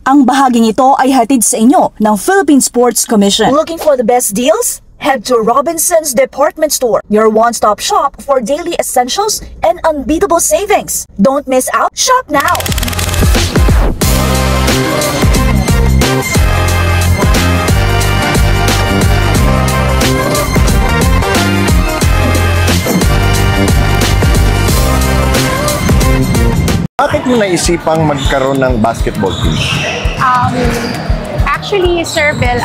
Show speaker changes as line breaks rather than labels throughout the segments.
Ang bahaging ito ay hatid sa inyo ng Philippine Sports Commission.
Looking for the best deals? Head to Robinson's Department Store, your one-stop shop for daily essentials and unbeatable savings. Don't miss out. Shop now!
Bakit mo naisipang magkaroon ng basketball team?
Actually, Sir Bill,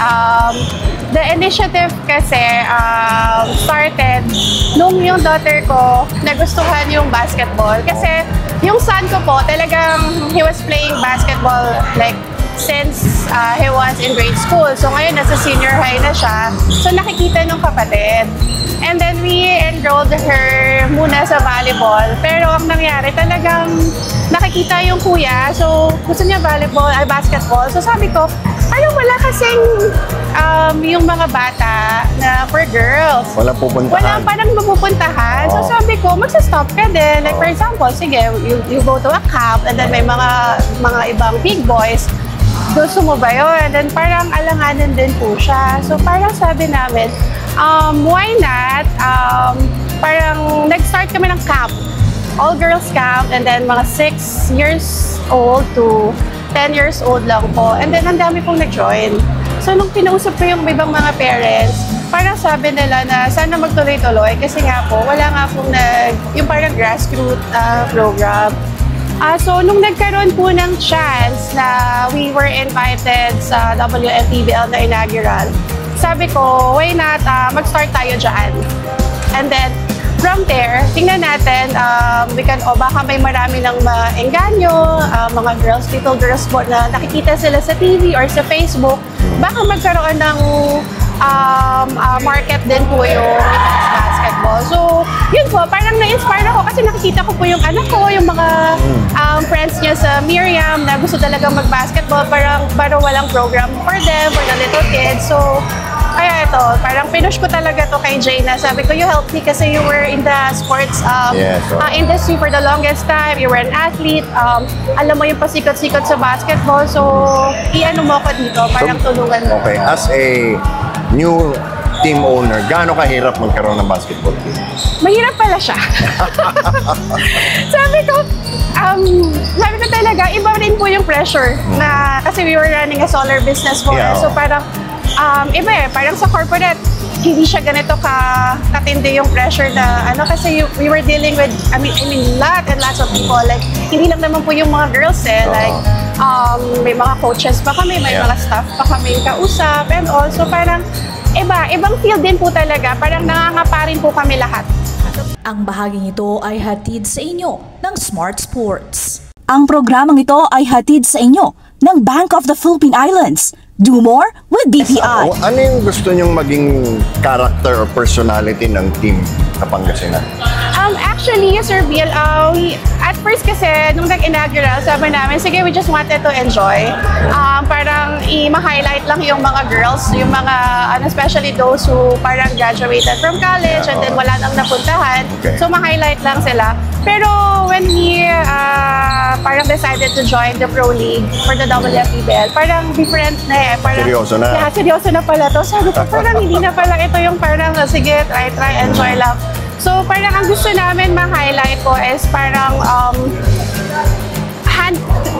the initiative kasi started nung yung daughter ko nagustuhan yung basketball. Kasi yung son ko po, talagang he was playing basketball like since he was in grade school. So ngayon nasa senior high na siya. So nakikita nung kapatid. And then we enrolled her muna sa volleyball. Pero ang nangyari talagang nakikita yung kuya. So gusto niya basketball. So sabi ko, parang wala kasing yung mga bata na for girls.
Wala pupuntahan.
Wala parang mapupuntahan. So sabi ko, magsa-stop ka din. Like for example, sige, you go to a camp and then may mga ibang big boys. Gusto mo ba yun? And then parang alanganin din po siya. So parang sabi namin, why not? Parang nag-start kami ng camp. All-girls camp and then mga 6 years old to 10 years old lang po. And then ang dami pong nag-join. So nung kinausap ko yung ibang mga parents, parang sabi nila na sana magtuloy-tuloy kasi nga po, wala nga pong yung parang grassroots program. So nung nagkaroon po ng chance na we were invited sa WFPBL na inaugural, sabi ko, why not mag-start tayo dyan? And then, from there, tingnan natin, baka may marami ng maengganyo, mga little girls po na nakikita sila sa TV or sa Facebook, baka magkaroon ng market din po yung basketball. So, yun po, parang na-inspire ako kasi nakikita ko po yung anak ko, yung mga friends niya sa Miriam na gusto talagang mag-basketball, parang walang program for them, for the little kids. So, kaya ito, parang pinush ko talaga to kay Jayna. Sabi ko, you helped me kasi you were in the sports industry for the longest time. You were an athlete. Alam mo yung pasikot-sikot sa basketball. So, i-ano mo ko dito, parang tulungan mo.
Okay, as a new team owner, gaano kahirap magkaroon ng basketball team?
Mahirap pala siya. sabi ko talaga, iba rin po yung pressure na kasi we were running a solar business for us. So parang iba parang sa corporate, hindi siya ganito katindi yung pressure na kasi we were dealing with, I mean lot and lots of people. Like, hindi lang naman po yung mga girls like, may mga coaches pa kami, may mga staff pa kami kausap, and also parang ibang field din po talaga, parang nangangapa rin po kami lahat.
Ang bahaging ito ay hatid sa inyo ng Smart Sports. Ang programang ito ay hatid sa inyo ng Bank of the Philippine Islands. Do more with BPI.
Ano yung gusto nyong maging character or personality ng team sa Pangasinan?
Actually, Sir Bill, at first kasi, nung nag-inaugural, sabi namin, sige, we just wanted to enjoy. Parang i-highlight lang yung mga girls, yung mga, especially those who parang graduated from college and then wala nang napuntahan. So, ma-highlight lang sila. Pero when we parang decided to join the Pro League for the WFPBL, parang different na parang, seryoso na. Yeah, seryoso na pala to. Sabi ko, parang hindi na pala ito yung parang, sige, try, enjoy lang. So, parang ang gusto namin ma-highlight ko is parang,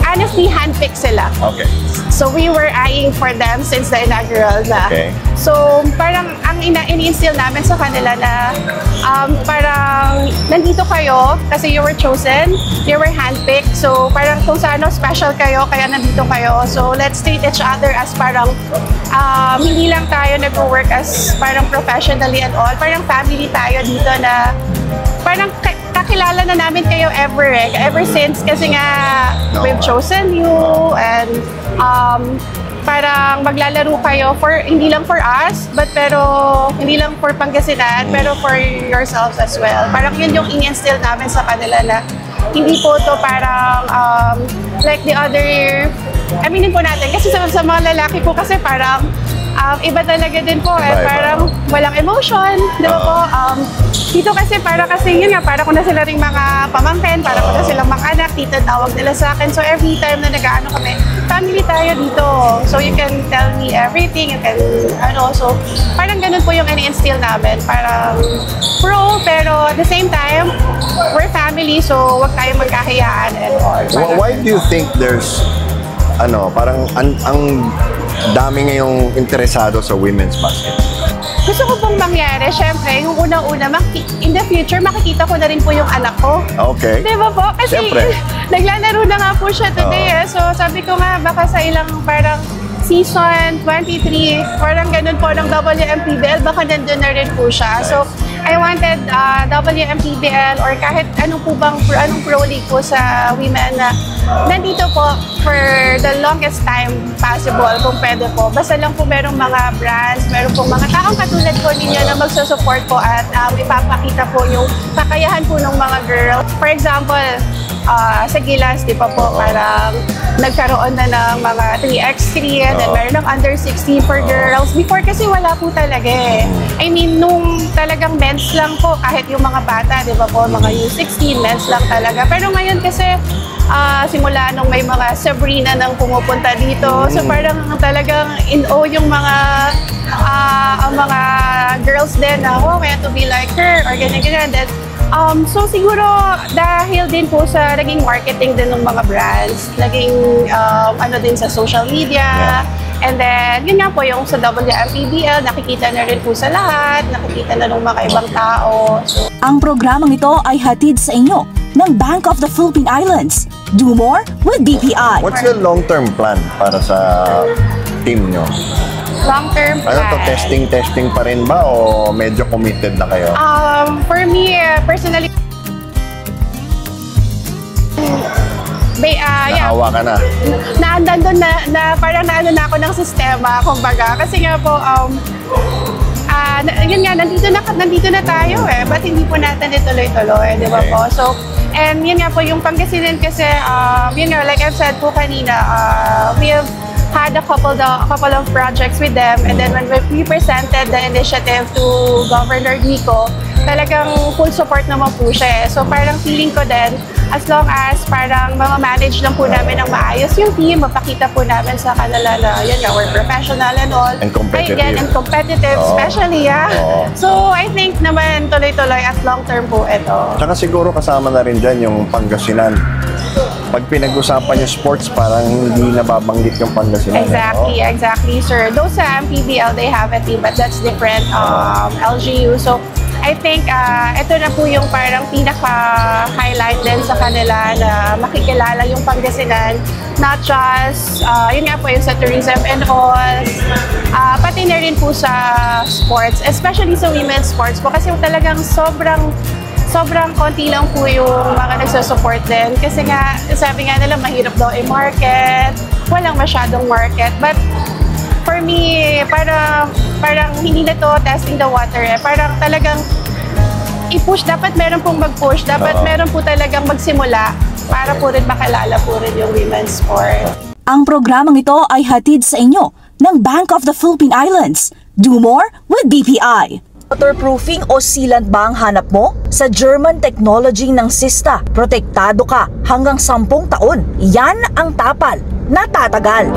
honestly, handpick sila.
Okay.
So, we were eyeing for them since the inaugural na.
Okay.
So, parang ang ini-instill namin sa kanila na parang nandito kayo kasi you were chosen, you were handpicked. So, parang kung saan special kayo, kaya nandito kayo. So, let's treat each other as parang hindi lang tayo nag-work as parang professionally and all. Parang family tayo dito na parang kakilala na namin kayo ever since kasi nga we've chosen you and parang maglalaro kayo hindi lang for us pero hindi lang for Pangasinan pero for yourselves as well. Parang yun yung in-instill namin sa kanila na hindi po to parang like the other, aminin po natin kasi sa mga lalaki po kasi parang iba talaga din po.
Iba.
Parang walang emotion. Di ba po? Dito kasi yun nga, para ko na sila ring mga pamangkin, para ko na silang mga anak, tito tawag nila sa akin. So every time na nag-ano kami, family tayo dito. So you can tell me everything, you can, so parang ganun po yung ini-instill namin. Parang pro, pero at the same time, we're family, so wag tayong magkahiyaan and all.
Why do you think there's parang ang dami ngayong interesado sa women's basketball?
Gusto ko pong mangyari, syempre, yung unang-una, in the future, makikita ko na rin po yung anak ko.
Okay.
Di ba po? Kasi naglalaro na nga po siya today. So sabi ko nga, baka sa ilang parang season 23, parang ganun po ng WMPBL, baka nandun na rin po siya. So I wanted WMPBL or kahit anong pro league po sa women na nandito po for the longest time possible kung pwede po. Basta lang po merong mga brands, meron pong mga taong katulad po ninyo na magsusupport po at ipapakita po yung kakayahan po ng mga girls. For example, sa Gilas, di pa po, parang nagkaroon na ng mga 3x3 and then meron ng under 16 for girls. Before kasi wala po talaga eh. I mean, nung talagang men's lang po, kahit yung mga bata, di ba po, mga U16, men's lang talaga. Pero ngayon kasi, simula nung may mga Sabrina nang pumupunta dito, so parang talagang yung mga girls din na, we have to be like her, or ganyan-ganyan. Then, so siguro dahil din po sa naging marketing din ng mga brands, naging din sa social media, and then yun nga po yung sa WMPBL, nakikita na rin po sa lahat, nakikita na ng mga ibang tao. So,
ang programang ito ay hatid sa inyo ng Bank of the Philippine Islands. Do more with BPI.
What's your long-term plan para sa team nyo?
Long-term plan.
Testing pa rin ba o medyo committed na kayo?
For me, personally,
Nahawa ka na?
Naandun na parang naano na ako ng sistema, kumbaga. Kasi nga po, yun nga, nandito na tayo eh. Ba't hindi po natin ituloy-tuloy, di ba po? So, and yun nga po, yung Pangasinan kasi, yun nga, like I've said po kanina, we have had a couple of projects with them, and then when we presented the initiative to Governor Nico, talagang full support naman po siya eh. So parang feeling ko din, as long as parang manage lang po namin ng maayos yung team, mapakita po namin sa kanila na yun nga, we're professional and all.
And competitive.
And competitive, especially, So I think naman tuloy-tuloy at long-term po ito.
Tsaka siguro kasama na rin dyan yung Pangasinan. Pag pinag-usapan yung sports, parang hindi nababanggit yung Pangasinan.
Exactly, sir. Those sa MPBL, they have a team, but that's different LGU. So I think ito na po yung parang pinaka-highlight din sa kanila na makikilala yung Pangasinan. Not just, yun nga po yung sa tourism and all, pati na rin po sa sports, especially sa women's sports po kasi talagang sobrang konti lang po yung mga nagsusupport din. Kasi nga, sabi nga nila, mahirap daw i-market, walang masyadong market. But for me, parang hindi na to testing the water eh. Parang talagang i-push, dapat meron pong mag-push, dapat meron po talagang magsimula para po rin makilala po rin yung women's sport.
Ang programang ito ay hatid sa inyo ng Bank of the Philippine Islands. Do more with BPI.
Waterproofing o sealant ba ang hanap mo? Sa German technology ng Sista, protektado ka hanggang 10 taon. Yan ang tapal na tatagal.